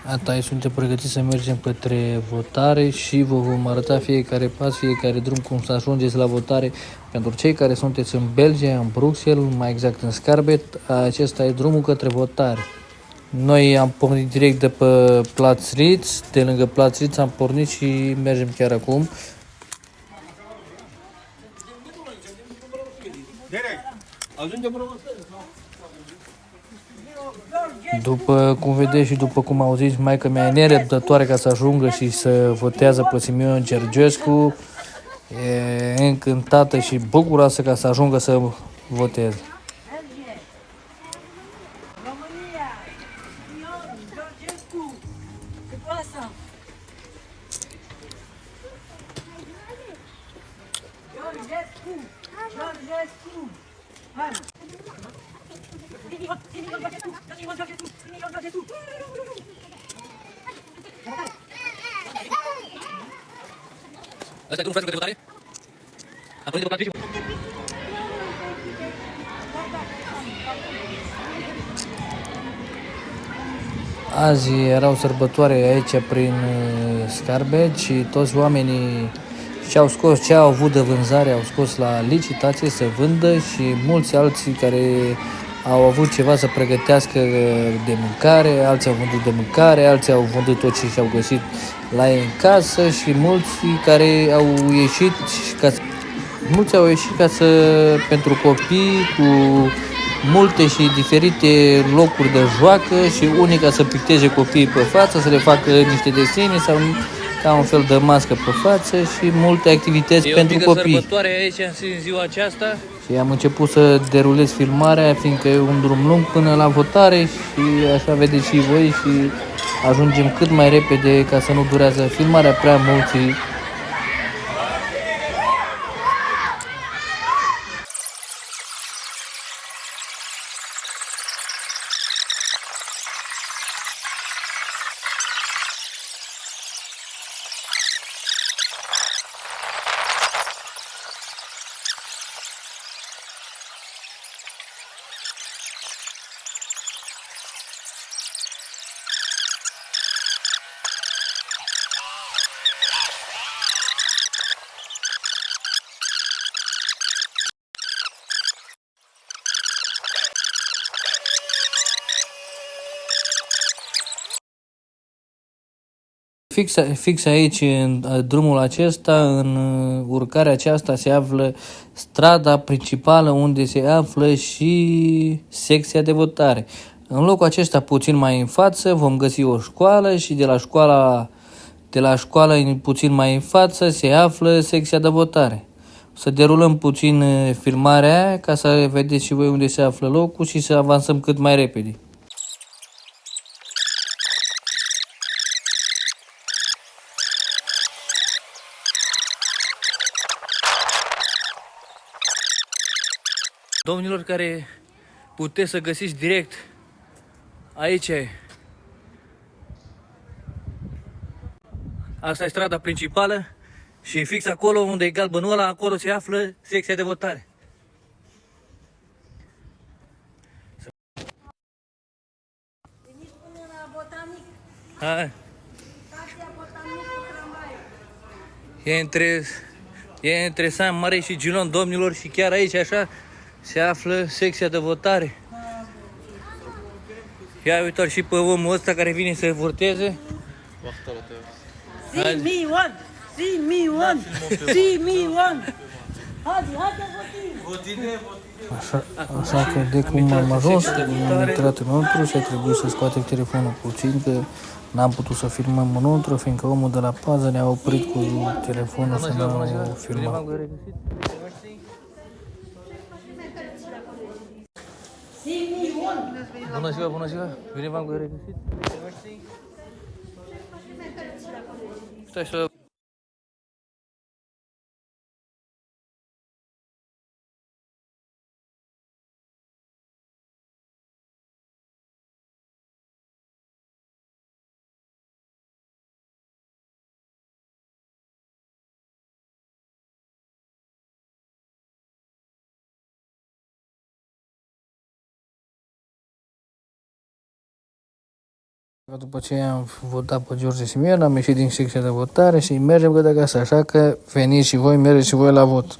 Atâta, suntem pregătiți să mergem către votare și vă vom arăta fiecare pas, fiecare drum, cum să ajungeți la votare. Pentru cei care sunteți în Belgia, în Bruxelles, mai exact în Scarbeet, acesta e drumul către votare. Noi am pornit direct de pe Platz Ritz, de lângă Platz Ritz am pornit și mergem chiar acum. După cum vedeți și după cum auziți, maica mea e nerăbdătoare ca să ajungă și să votează pe Simion Gergescu. E încântată și bucuroasă ca să ajungă să voteze. Asta e drumul către votare? Am pornit de pe Azi erau sărbătoare aici prin Scarbeet și toți oamenii ce-au scos, ce au avut de vânzare, au scos la licitație să vândă și mulți alții care au avut ceva să pregătească de mâncare, alții au vândut de mâncare, alții au vândut tot ce și-au găsit la ei în casă și mulți care au ieșit ca să pentru copii cu multe și diferite locuri de joacă și unii ca să picteze copiii pe față, să le facă niște desene sau ca un fel de mască pe față și multe activități pentru copii. E o sărbătoare aici în ziua aceasta. Și am început să derulez filmarea, fiindcă e un drum lung până la votare și așa vedeți și voi și ajungem cât mai repede ca să nu durează filmarea prea mult și Fix aici, în drumul acesta, în urcarea aceasta, se află strada principală unde se află și secția de votare. În locul acesta, puțin mai în față, vom găsi o școală și de la școală puțin mai în față se află secția de votare. O să derulăm puțin filmarea ca să vedeți și voi unde se află locul și să avansăm cât mai repede. Domnilor care puteți să găsiți direct aici, asta e strada principală și fix acolo unde e galbenul ăla, acolo se află secția de votare. Veniți până la Botanic. Hai. Stația Botanic cu E tramvaiul. între San Mare și Gilon, domnilor, și chiar aici așa se află secția de votare. Ia uitați și pe omul ăsta care vine să voteze. See me one! See me one! See me one! Haide votim! Așa că de cum am ajuns, am intrat înăuntru și a trebuit să scoatem telefonul puțin, că n-am putut să filmăm înăuntru, fiindcă omul de la pază ne-a oprit cu telefonul să nu filmăm. Bună ziua, bună ziua! Bine v-am regăsit! Stai să După ce am votat pe George Simion, am ieșit din secția de votare și mergem către acasă, așa că veniți și voi, mergeți și voi la vot.